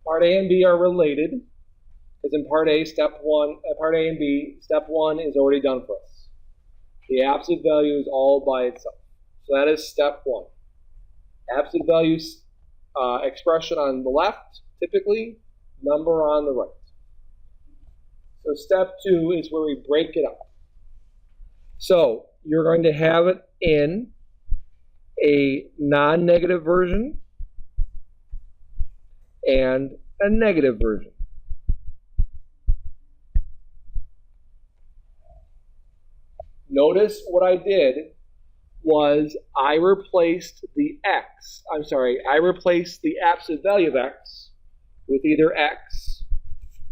Part A and B are related, because in Part A, Part A and B, Step 1 is already done for us. The absolute value is all by itself. So that is Step 1. Absolute value expression on the left, typically, number on the right. So Step 2 is where we break it up. So you're going to have it in a non-negative version and a negative version. Notice what I did was I replaced the absolute value of x with either x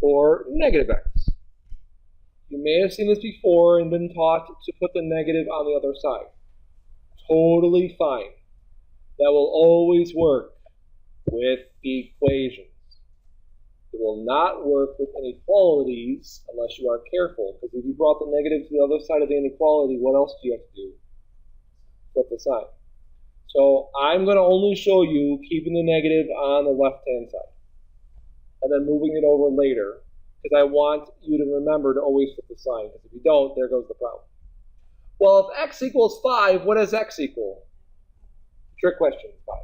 or negative x. You may have seen this before and been taught to put the negative on the other side. Totally fine. That will always work with equations. It will not work with inequalities unless you are careful, because if you brought the negative to the other side of the inequality, what else do you have to do? Flip the sign. So I'm going to only show you keeping the negative on the left-hand side and then moving it over later, because I want you to remember to always flip the sign, because if you don't, there goes the problem. Well, if x equals 5, what does x equal? Trick question, 5.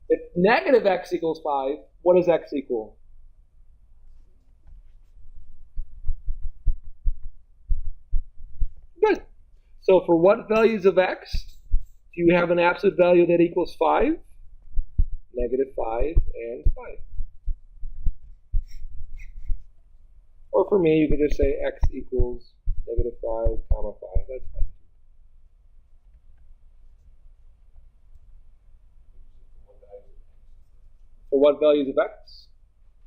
If negative x equals 5, what does x equal? Good. So for what values of x do you have an absolute value that equals 5? Negative 5 and 5. Or for me, you could just say x equals negative 5, comma 5. That's fine. For what values of x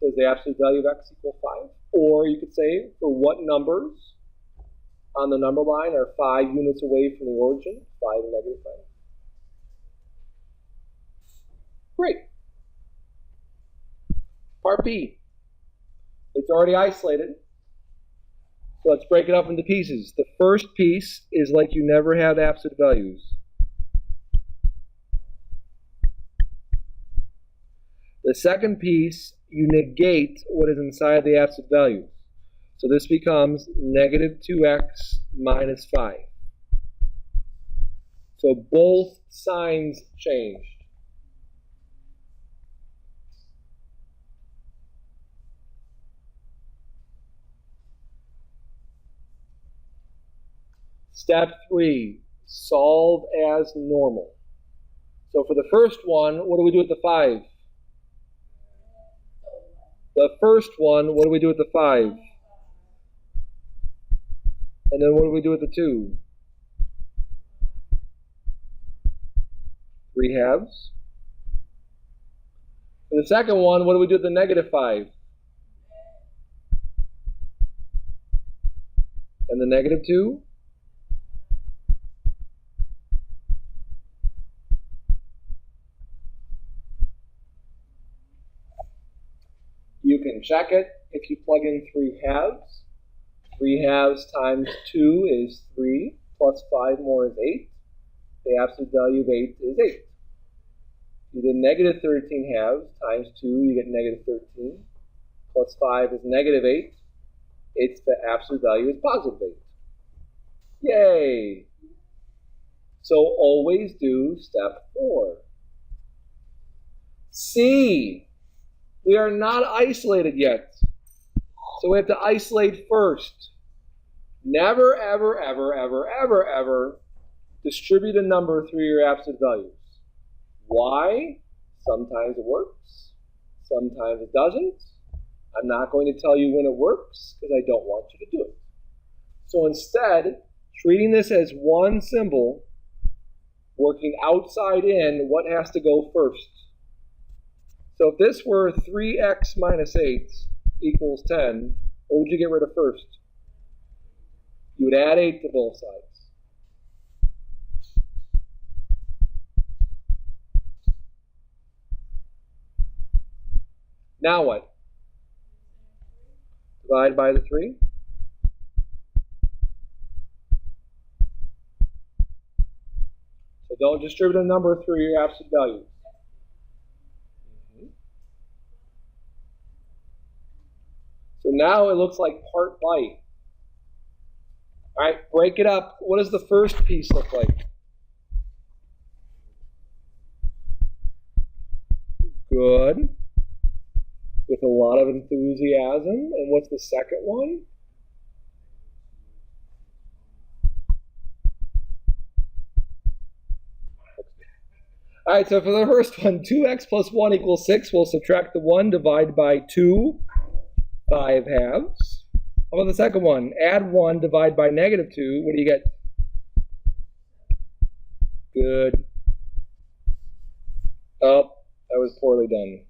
does the absolute value of x equal 5? Or you could say, for what numbers on the number line are 5 units away from the origin? 5 and negative 5. Great. Part B. It's already isolated. So let's break it up into pieces. The first piece is like you never have absolute values. The second piece, you negate what is inside the absolute values. So this becomes negative 2x minus 5. So both signs changed. Step 3, solve as normal. So for the first one, what do we do with the 5? The first one, what do we do with the 5? And then what do we do with the 2? 3/2. For the second one, what do we do with the negative 5? And the negative 2? You can check it if you plug in 3/2. 3/2 times 2 is 3, plus 5 more is 8. The absolute value of 8 is 8. You did negative 13/2 times 2, you get negative 13, plus 5 is negative 8. It's the absolute value is positive 8. Yay! So always do step 4. C. We are not isolated yet. So we have to isolate first. Never, ever, ever, ever, ever, ever distribute a number through your absolute values. Why? Sometimes it works. Sometimes it doesn't. I'm not going to tell you when it works because I don't want you to do it. So instead, treating this as one symbol, working outside in, what has to go first? So if this were 3x minus 8 equals 10, what would you get rid of first? You would add 8 to both sides. Now what? Divide by the 3. So don't distribute a number through your absolute values. now it looks like part light. All right, break it up. What does the first piece look like? Good. With a lot of enthusiasm. And what's the second one? All right, so for the first one, 2x plus 1 equals 6. We'll subtract the 1, divide by 2, 5 halves. How about the second one? Add 1, divide by negative 2. What do you get? Good. Oh, that was poorly done.